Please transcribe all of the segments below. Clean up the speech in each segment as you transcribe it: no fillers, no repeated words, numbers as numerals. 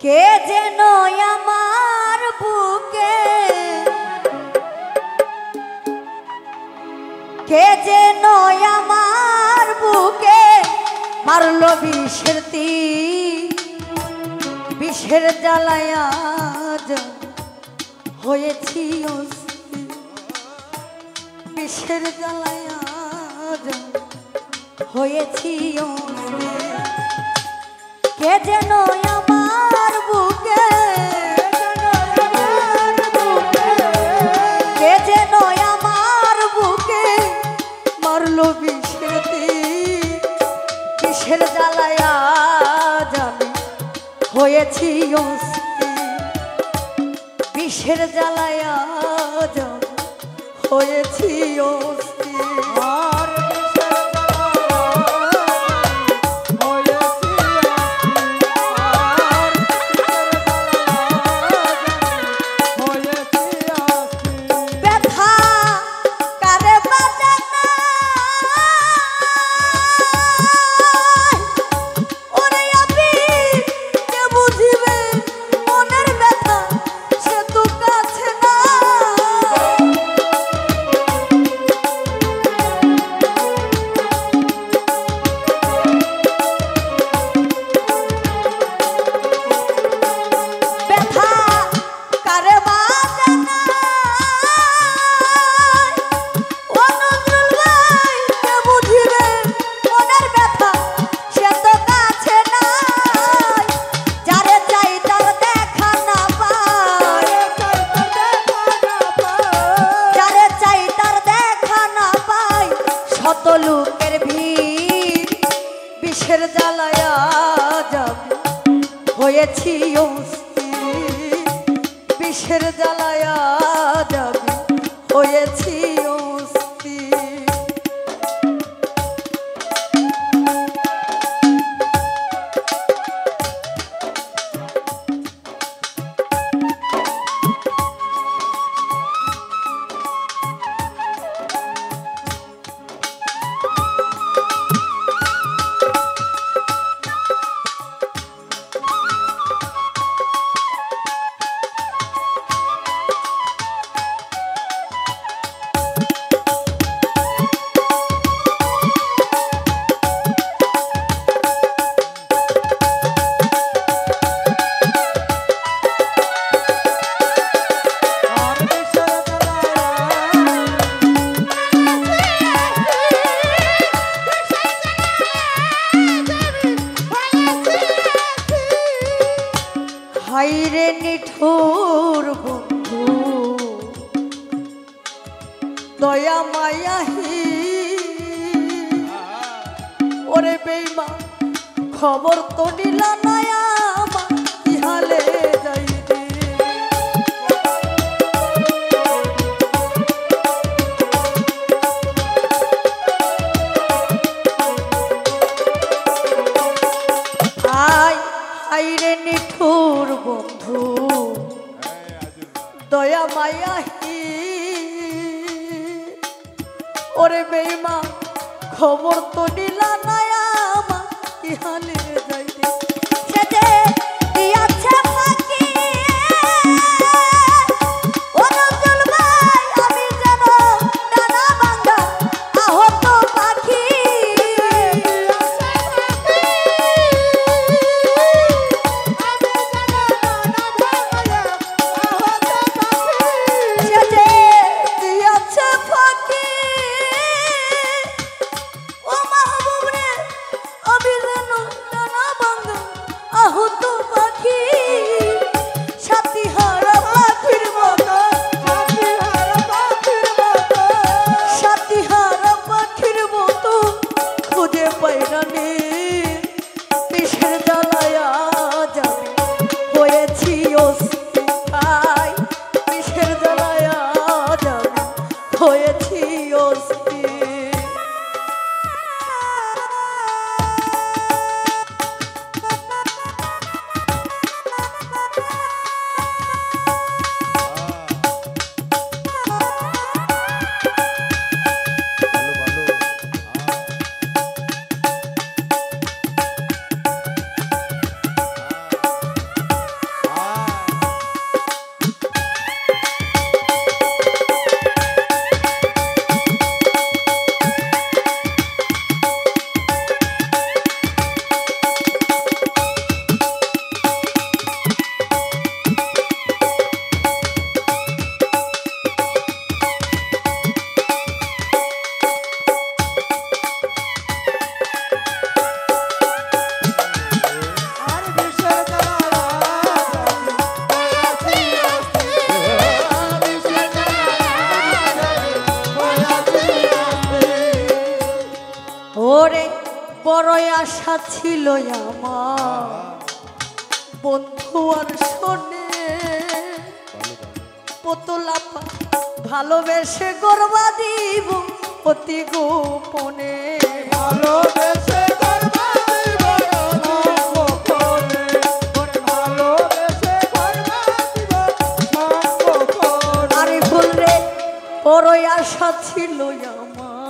কে যেন আমার বুকে, কে যেন আমার বুকে মারলো বিষের তীর, বিষের জ্বালায় আজ হয়েছি অস্থির, বিষের জ্বালায় আজ হয়েছি অস্থির। কে যেন আমার বুকে, কে যেন আমার বুকে মারলো বিষের তীর, বিষের জ্বালায় আজ আমি হয়েছি অস্থির, বিষের জ্বালায় আজ আমি হয়েছি অস্থির। লোকের ভিড়, বিষের জ্বালায় আজ আমি হয়েছি অস্থির, বিষের জ্বালায় আজ আমি হয়েছি অস্থির। হাইরে নিঠুর বন্ধু দয়া মায়াহি, ওরে বেঈমান খবর তো নিলা না আমার ইহালে যাইতে। হাইরে নিঠুর বন্ধু দয়া মায়াহি, ওরে বেঈমান খবর তো নিলা না আমার ইহালে যাইতে। সেদে দিয়াছে ফাঁকি ও নজরুল ভাই, আমি যেন ডানা ভাঙা আহত পাখি। আমি যেন ডানা আশা ছিল আমার বন্ধু আর শোনে পুতুলাপা ভালোবেসে গর্বা দিব অতি গোপনে ভালোবেসে গর্বা দিব গোপনে ভালোবেসে গর্বা দিব গোপনে আরে ফুল রে বড়ই আশা ছিল আমার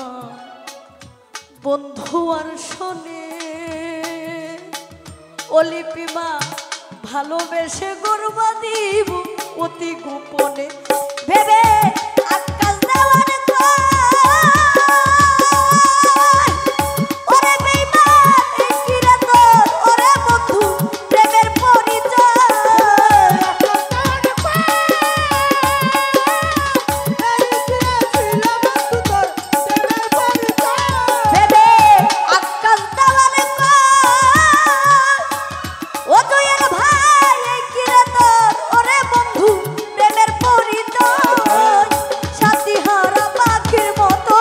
বন্ধু আর শোনে অলিপিমা ভালোবেসে গর্বা দিব অতি গোপনে ভেবে আকাশ দেওয়ার ওরে বেঈমান এই কিরা তোর ওরে বন্ধু প্রেমের পরিচয় ভেবে আকাশ দেওয়ার ও জয়ের ভাই এই কিরা তোর ওরে বন্ধু প্রেমের পরিচয় সাথীহারা পাখির মতো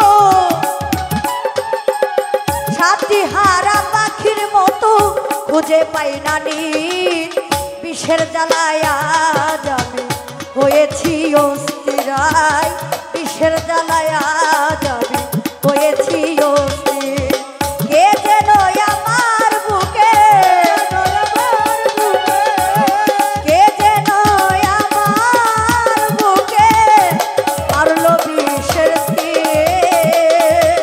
সাথীহারা পাখির মতো খুঁজে পাই না নি বিষের জ্বালায়া যাবে হয়েছি অস্থিরায় বিষের জ্বালায়া যাবে হয়েছি অস্থির কে যেন আমার বুকে কে যেন আমার বুকে মারলো বিষের তীর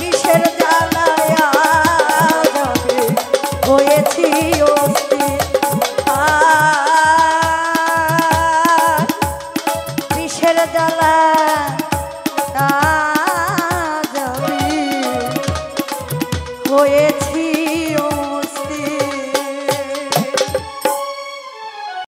বিষের জ্বালায়া যাবে হয়েছি অস্থির বিষের জ্বালা